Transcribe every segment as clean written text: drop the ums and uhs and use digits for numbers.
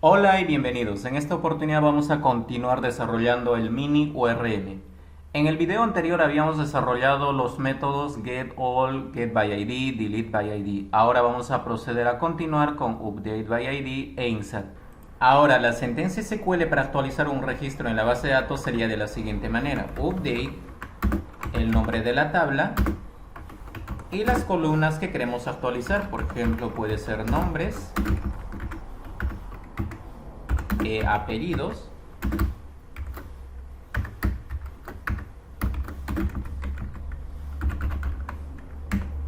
Hola y bienvenidos. En esta oportunidad vamos a continuar desarrollando el mini URL. En el video anterior habíamos desarrollado los métodos getAll, getById, deleteById. Ahora vamos a proceder a continuar con updateById e insert. Ahora la sentencia SQL para actualizar un registro en la base de datos sería de la siguiente manera: update, el nombre de la tabla y las columnas que queremos actualizar. Por ejemplo, puede ser nombres, apellidos,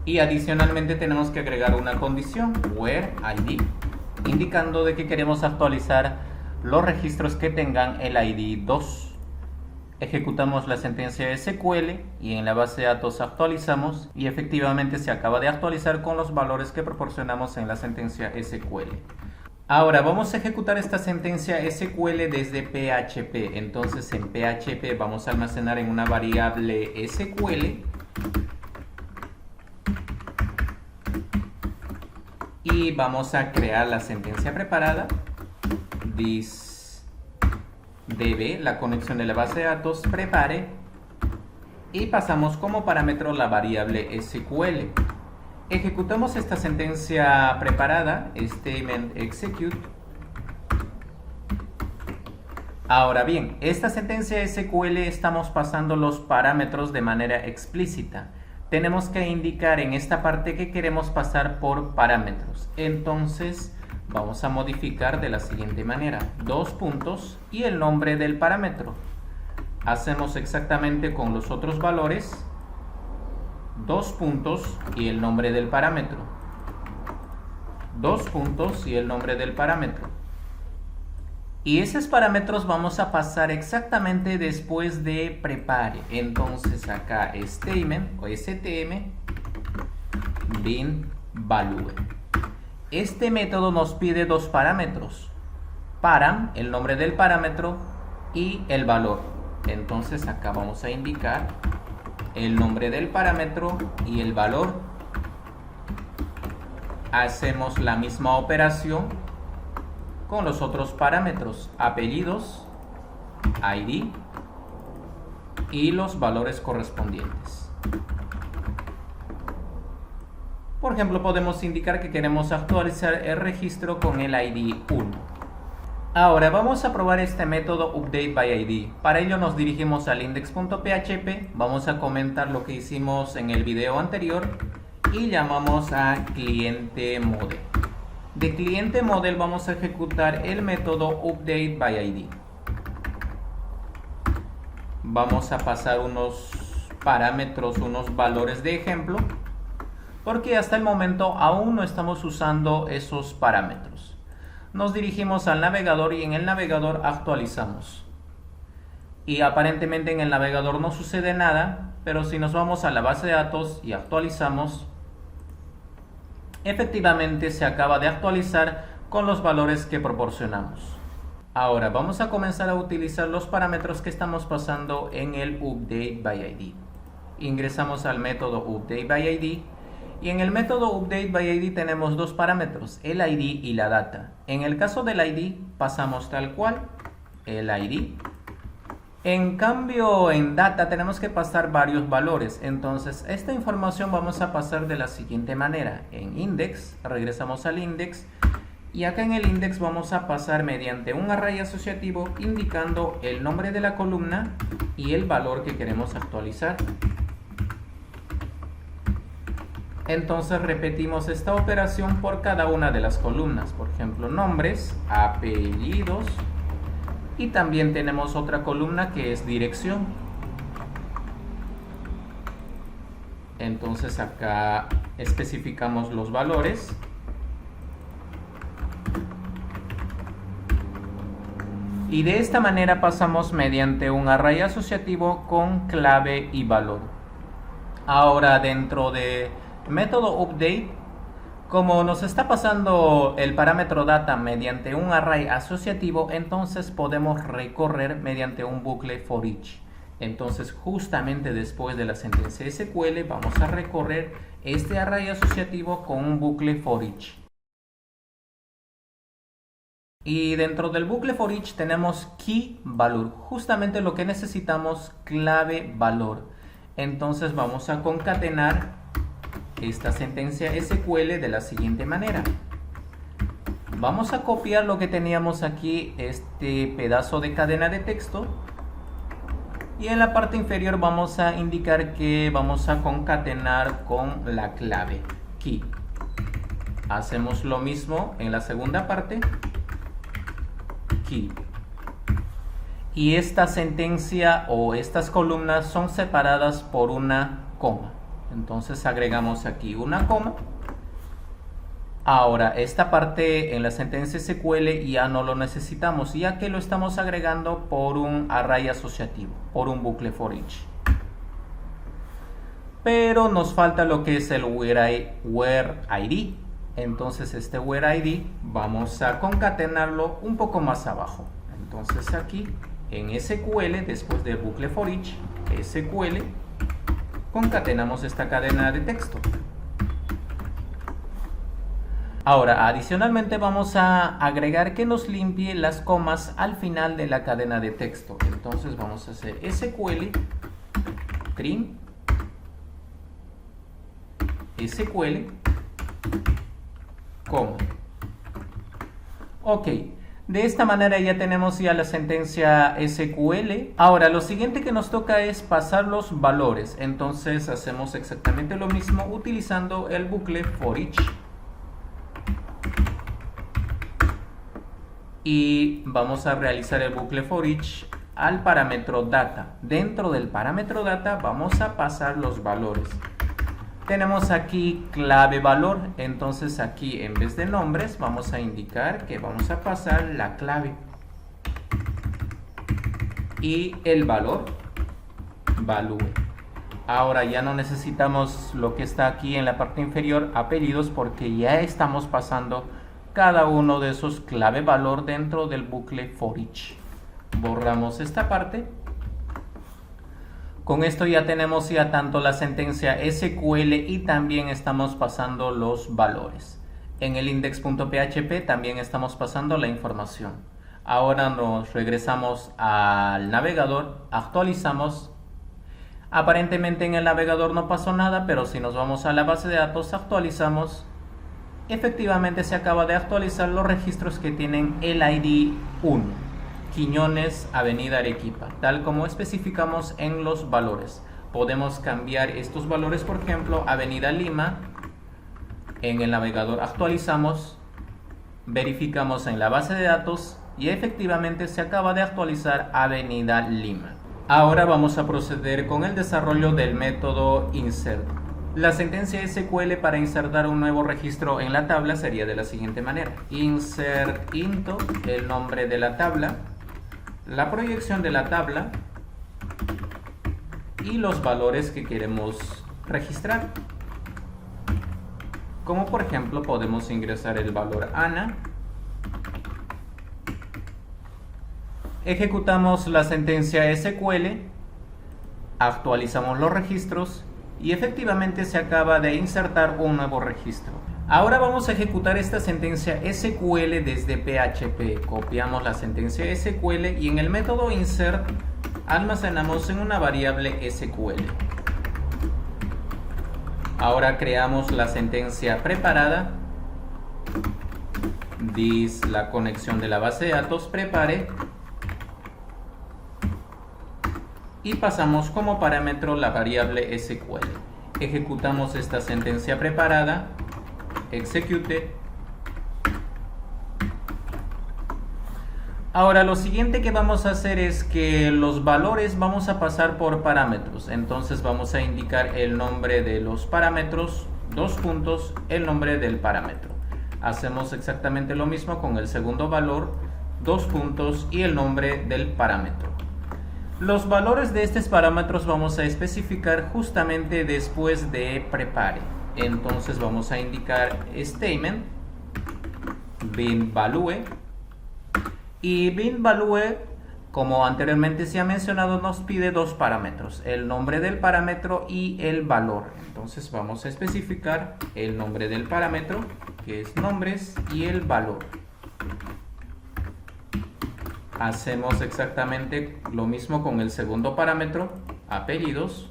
y adicionalmente tenemos que agregar una condición, where ID, indicando de que queremos actualizar los registros que tengan el ID 2. Ejecutamos la sentencia SQL y en la base de datos actualizamos, y efectivamente se acaba de actualizar con los valores que proporcionamos en la sentencia SQL. Ahora vamos a ejecutar esta sentencia SQL desde PHP. Entonces en PHP vamos a almacenar en una variable SQL y vamos a crear la sentencia preparada, this db, la conexión de la base de datos, prepare, y pasamos como parámetro la variable SQL. Ejecutamos esta sentencia preparada, statement execute. Ahora bien, esta sentencia SQL estamos pasando los parámetros de manera explícita. Tenemos que indicar en esta parte que queremos pasar por parámetros. Entonces vamos a modificar de la siguiente manera: dos puntos y el nombre del parámetro. Hacemos exactamente con los otros valores: dos puntos y el nombre del parámetro, dos puntos y el nombre del parámetro. Y esos parámetros vamos a pasar exactamente después de prepare. Entonces acá statement o stm bin value. Este método nos pide dos parámetros: param, el nombre del parámetro, y el valor. Entonces acá vamos a indicar el nombre del parámetro y el valor. Hacemos la misma operación con los otros parámetros: apellidos, ID y los valores correspondientes. Por ejemplo, podemos indicar que queremos actualizar el registro con el ID 1. Ahora vamos a probar este método updateById. Para ello nos dirigimos al index.php, vamos a comentar lo que hicimos en el video anterior y llamamos a cliente model. De cliente model vamos a ejecutar el método updateById. Vamos a pasar unos parámetros, unos valores de ejemplo, porque hasta el momento aún no estamos usando esos parámetros. Nos dirigimos al navegador y en el navegador actualizamos. Y aparentemente en el navegador no sucede nada, pero si nos vamos a la base de datos y actualizamos, efectivamente se acaba de actualizar con los valores que proporcionamos. Ahora vamos a comenzar a utilizar los parámetros que estamos pasando en el updateById. Ingresamos al método updateById. Y en el método updateById tenemos dos parámetros, el ID y la data. En el caso del ID pasamos tal cual el ID. En cambio en data tenemos que pasar varios valores. Entonces esta información vamos a pasar de la siguiente manera: en index, regresamos al index, y acá en el index vamos a pasar mediante un array asociativo indicando el nombre de la columna y el valor que queremos actualizar. Entonces repetimos esta operación por cada una de las columnas. Por ejemplo, nombres, apellidos, y también tenemos otra columna que es dirección. Entonces acá especificamos los valores. Y de esta manera pasamos mediante un array asociativo con clave y valor. Ahora dentro de método update, como nos está pasando el parámetro data mediante un array asociativo, entonces podemos recorrer mediante un bucle for each. Entonces justamente después de la sentencia SQL vamos a recorrer este array asociativo con un bucle for each. Y dentro del bucle for each tenemos key valor, justamente lo que necesitamos, clave valor. Entonces vamos a concatenar esta sentencia SQL de la siguiente manera. Vamos a copiar lo que teníamos aquí, este pedazo de cadena de texto, y en la parte inferior vamos a indicar que vamos a concatenar con la clave key. Hacemos lo mismo en la segunda parte, key. Y esta sentencia o estas columnas son separadas por una coma. Entonces agregamos aquí una coma. Ahora, esta parte en la sentencia SQL ya no lo necesitamos, ya que lo estamos agregando por un array asociativo, por un bucle for each. Pero nos falta lo que es el where ID. Entonces este where ID vamos a concatenarlo un poco más abajo. Entonces aquí en SQL, después del bucle for each, SQL, concatenamos esta cadena de texto. Ahora, adicionalmente vamos a agregar que nos limpie las comas al final de la cadena de texto. Entonces vamos a hacer SQL trim SQL coma. Ok, de esta manera ya tenemos ya la sentencia SQL. Ahora lo siguiente que nos toca es pasar los valores. Entonces hacemos exactamente lo mismo utilizando el bucle for each. Y vamos a realizar el bucle for each al parámetro data. Dentro del parámetro data vamos a pasar los valores. Tenemos aquí clave valor, entonces aquí en vez de nombres vamos a indicar que vamos a pasar la clave. Y el valor, value. Ahora ya no necesitamos lo que está aquí en la parte inferior, apellidos, porque ya estamos pasando cada uno de esos clave valor dentro del bucle for each. Borramos esta parte. Con esto ya tenemos ya tanto la sentencia SQL y también estamos pasando los valores. En el index.php también estamos pasando la información. Ahora nos regresamos al navegador, actualizamos. Aparentemente en el navegador no pasó nada, pero si nos vamos a la base de datos, actualizamos. Efectivamente se acaba de actualizar los registros que tienen el ID 1, Quiñones, Avenida Arequipa, tal como especificamos en los valores. Podemos cambiar estos valores, por ejemplo, Avenida Lima. En el navegador actualizamos, verificamos en la base de datos y efectivamente se acaba de actualizar Avenida Lima. Ahora vamos a proceder con el desarrollo del método insert. La sentencia SQL para insertar un nuevo registro en la tabla sería de la siguiente manera. Insert into, el nombre de la tabla, la proyección de la tabla y los valores que queremos registrar. Como por ejemplo podemos ingresar el valor Ana. Ejecutamos la sentencia SQL, actualizamos los registros y efectivamente se acaba de insertar un nuevo registro. Ahora vamos a ejecutar esta sentencia SQL desde PHP. Copiamos la sentencia SQL y en el método insert almacenamos en una variable SQL. Ahora creamos la sentencia preparada. This, la conexión de la base de datos, prepare. Y pasamos como parámetro la variable SQL. Ejecutamos esta sentencia preparada, execute. Ahora lo siguiente que vamos a hacer es que los valores vamos a pasar por parámetros. Entonces vamos a indicar el nombre de los parámetros, dos puntos, el nombre del parámetro. Hacemos exactamente lo mismo con el segundo valor, dos puntos y el nombre del parámetro. Los valores de estos parámetros vamos a especificar justamente después de prepare. Entonces vamos a indicar statement bin value, y bin value, como anteriormente se ha mencionado, nos pide dos parámetros, el nombre del parámetro y el valor. Entonces vamos a especificar el nombre del parámetro, que es nombres, y el valor. Hacemos exactamente lo mismo con el segundo parámetro, apellidos.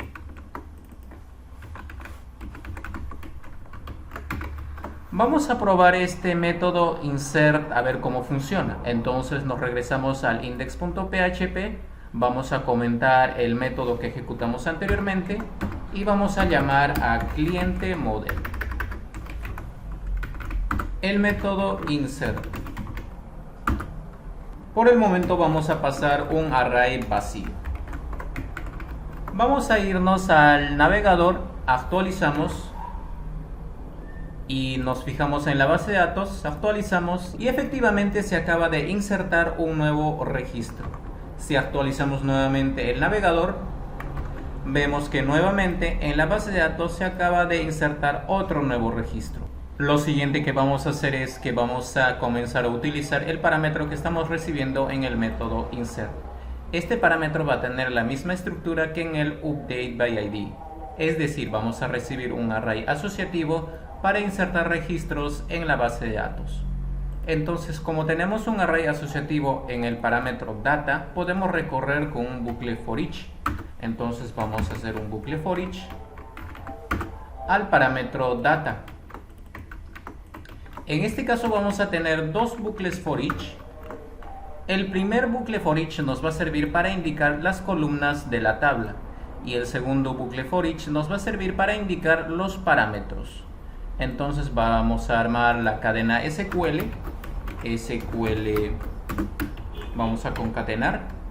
Vamos a probar este método insert a ver cómo funciona. Entonces nos regresamos al index.php, vamos a comentar el método que ejecutamos anteriormente y vamos a llamar a cliente model. El método insert. Por el momento vamos a pasar un array vacío. Vamos a irnos al navegador, actualizamos y nos fijamos en la base de datos, actualizamos y efectivamente se acaba de insertar un nuevo registro. Si actualizamos nuevamente el navegador, vemos que nuevamente en la base de datos se acaba de insertar otro nuevo registro. Lo siguiente que vamos a hacer es que vamos a comenzar a utilizar el parámetro que estamos recibiendo en el método insert. Este parámetro va a tener la misma estructura que en el updateById, es decir, vamos a recibir un array asociativo para insertar registros en la base de datos. Entonces, como tenemos un array asociativo en el parámetro data, podemos recorrer con un bucle for each. Entonces vamos a hacer un bucle for each al parámetro data. En este caso vamos a tener dos bucles for each. El primer bucle for each nos va a servir para indicar las columnas de la tabla y el segundo bucle for each nos va a servir para indicar los parámetros. Entonces vamos a armar la cadena SQL, vamos a concatenar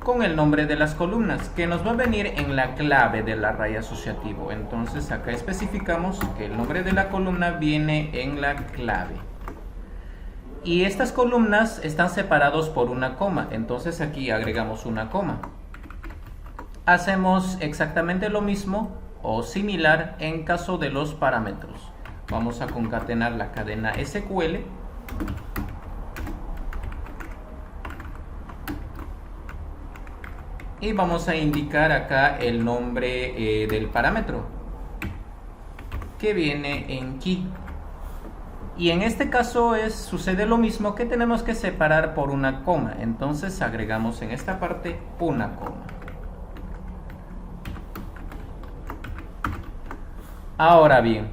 con el nombre de las columnas que nos va a venir en la clave del array asociativo. Entonces acá especificamos que el nombre de la columna viene en la clave y estas columnas están separados por una coma, entonces aquí agregamos una coma. Hacemos exactamente lo mismo o similar en caso de los parámetros. Vamos a concatenar la cadena SQL y vamos a indicar acá el nombre del parámetro que viene en key. Y en este caso sucede lo mismo, que tenemos que separar por una coma, entonces agregamos en esta parte una coma. Ahora bien,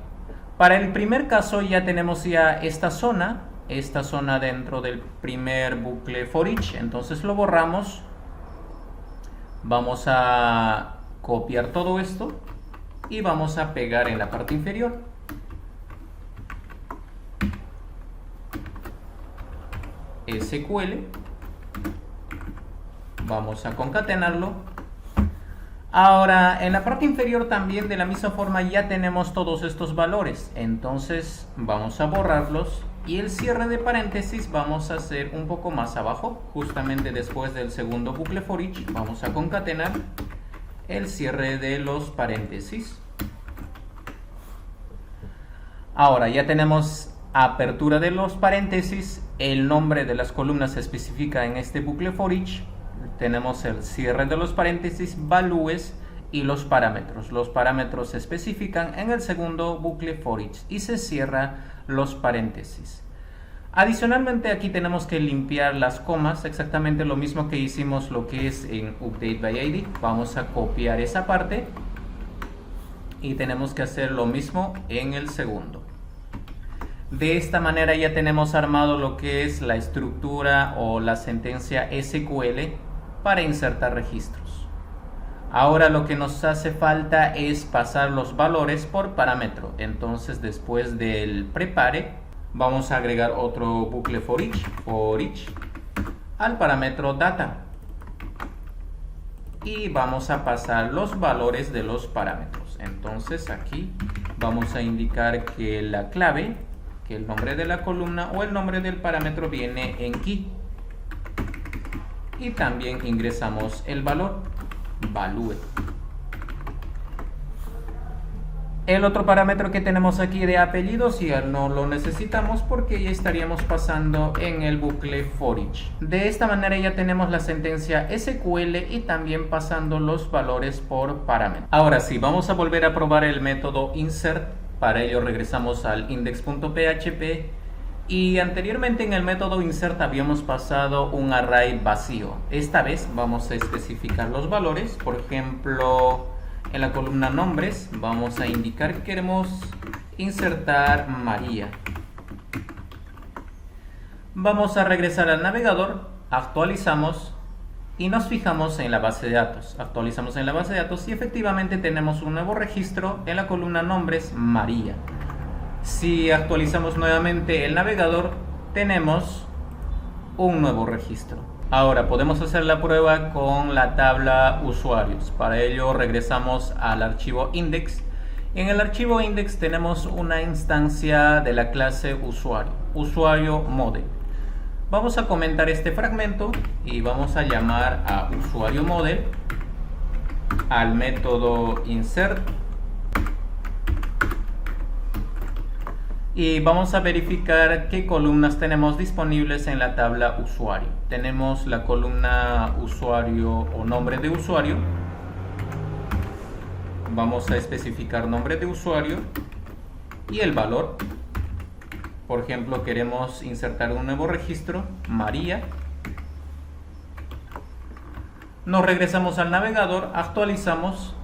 para el primer caso ya tenemos esta zona dentro del primer bucle for each, entonces lo borramos. Vamos a copiar todo esto y vamos a pegar en la parte inferior. SQL, vamos a concatenarlo. Ahora en la parte inferior también de la misma forma ya tenemos todos estos valores, entonces vamos a borrarlos y el cierre de paréntesis vamos a hacer un poco más abajo, justamente después del segundo bucle for each. Vamos a concatenar el cierre de los paréntesis. Ahora ya tenemos apertura de los paréntesis, el nombre de las columnas se especifica en este bucle for each. Tenemos el cierre de los paréntesis, values y los parámetros. Los parámetros se especifican en el segundo bucle for each y se cierra los paréntesis. Adicionalmente aquí tenemos que limpiar las comas, exactamente lo mismo que hicimos lo que es en updateById. Vamos a copiar esa parte y tenemos que hacer lo mismo en el segundo. De esta manera ya tenemos armado lo que es la estructura o la sentencia SQL para insertar registros. Ahora lo que nos hace falta es pasar los valores por parámetro. Entonces después del prepare vamos a agregar otro bucle for each al parámetro data y vamos a pasar los valores de los parámetros. Entonces aquí vamos a indicar que la clave, que el nombre de la columna o el nombre del parámetro viene en key y también ingresamos el valor value. El otro parámetro que tenemos aquí de apellidos ya no lo necesitamos porque ya estaríamos pasando en el bucle for each. De esta manera ya tenemos la sentencia SQL y también pasando los valores por parámetro. Ahora sí, vamos a volver a probar el método insert. Para ello regresamos al index.php, Y anteriormente en el método insert habíamos pasado un array vacío. Esta vez vamos a especificar los valores. Por ejemplo, en la columna nombres vamos a indicar que queremos insertar María. Vamos a regresar al navegador, actualizamos y nos fijamos en la base de datos. Actualizamos en la base de datos y efectivamente tenemos un nuevo registro en la columna nombres, María. Si actualizamos nuevamente el navegador, tenemos un nuevo registro. Ahora podemos hacer la prueba con la tabla usuarios. Para ello regresamos al archivo index. En el archivo index tenemos una instancia de la clase usuario, usuario model. Vamos a comentar este fragmento y vamos a llamar a usuario model al método insert. Y vamos a verificar qué columnas tenemos disponibles en la tabla usuario. Tenemos la columna usuario o nombre de usuario. Vamos a especificar nombre de usuario y el valor. Por ejemplo, queremos insertar un nuevo registro, María. Nos regresamos al navegador, actualizamos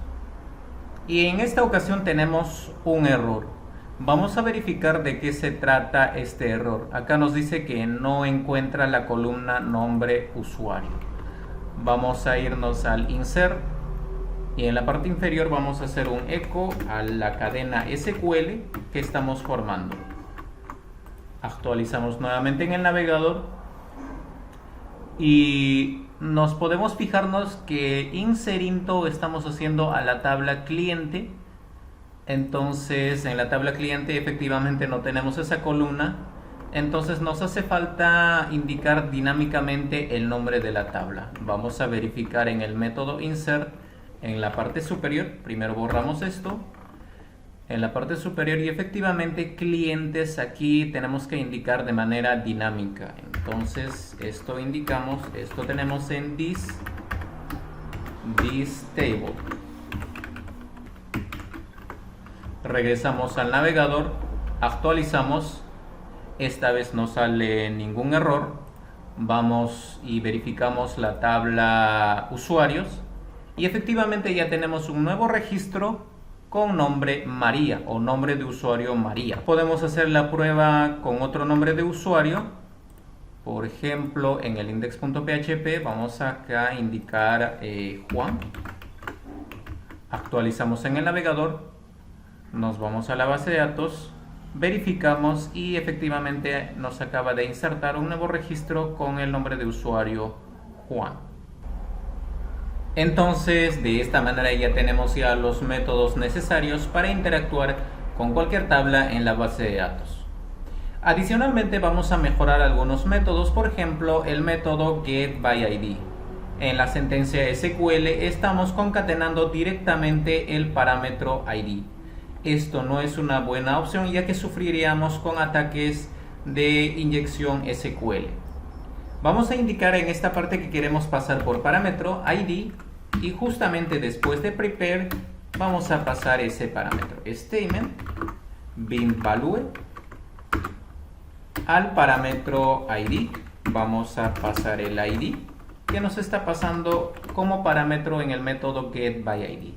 y en esta ocasión tenemos un error. Vamos a verificar de qué se trata este error. Acá nos dice que no encuentra la columna nombre usuario. Vamos a irnos al insert y en la parte inferior vamos a hacer un eco a la cadena SQL que estamos formando. Actualizamos nuevamente en el navegador y nos podemos fijarnos que inserinto estamos haciendo a la tabla cliente. Entonces en la tabla cliente efectivamente no tenemos esa columna, entonces nos hace falta indicar dinámicamente el nombre de la tabla. Vamos a verificar en el método insert en la parte superior. Primero borramos esto en la parte superior y efectivamente clientes aquí tenemos que indicar de manera dinámica. Entonces esto indicamos, esto tenemos en this table. Regresamos al navegador, actualizamos, esta vez no sale ningún error. Vamos y verificamos la tabla usuarios y efectivamente ya tenemos un nuevo registro con nombre María o nombre de usuario María. Podemos hacer la prueba con otro nombre de usuario. Por ejemplo, en el index.php vamos acá a indicar Juan. Actualizamos en el navegador. Nos vamos a la base de datos, verificamos y efectivamente nos acaba de insertar un nuevo registro con el nombre de usuario Juan. Entonces, de esta manera ya tenemos ya los métodos necesarios para interactuar con cualquier tabla en la base de datos. Adicionalmente vamos a mejorar algunos métodos, por ejemplo el método getById. En la sentencia SQL estamos concatenando directamente el parámetro ID. Esto no es una buena opción ya que sufriríamos con ataques de inyección SQL. Vamos a indicar en esta parte que queremos pasar por parámetro ID y justamente después de prepare vamos a pasar ese parámetro statement bin value al parámetro ID. Vamos a pasar el ID que nos está pasando como parámetro en el método getById.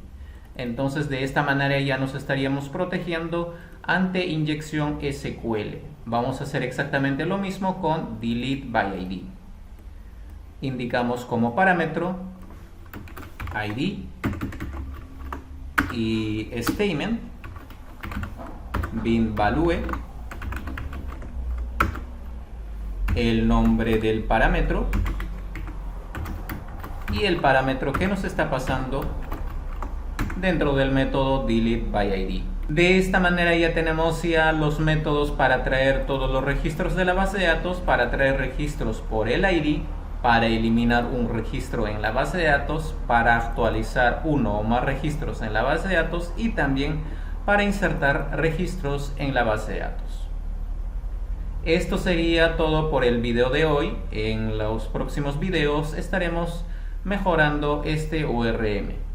Entonces de esta manera ya nos estaríamos protegiendo ante inyección SQL. Vamos a hacer exactamente lo mismo con deleteById. Indicamos como parámetro ID y statement bin value el nombre del parámetro y el parámetro que nos está pasando dentro del método deleteById. De esta manera ya tenemos ya los métodos para traer todos los registros de la base de datos, para traer registros por el ID, para eliminar un registro en la base de datos, para actualizar uno o más registros en la base de datos y también para insertar registros en la base de datos. Esto sería todo por el video de hoy. En los próximos videos estaremos mejorando este ORM.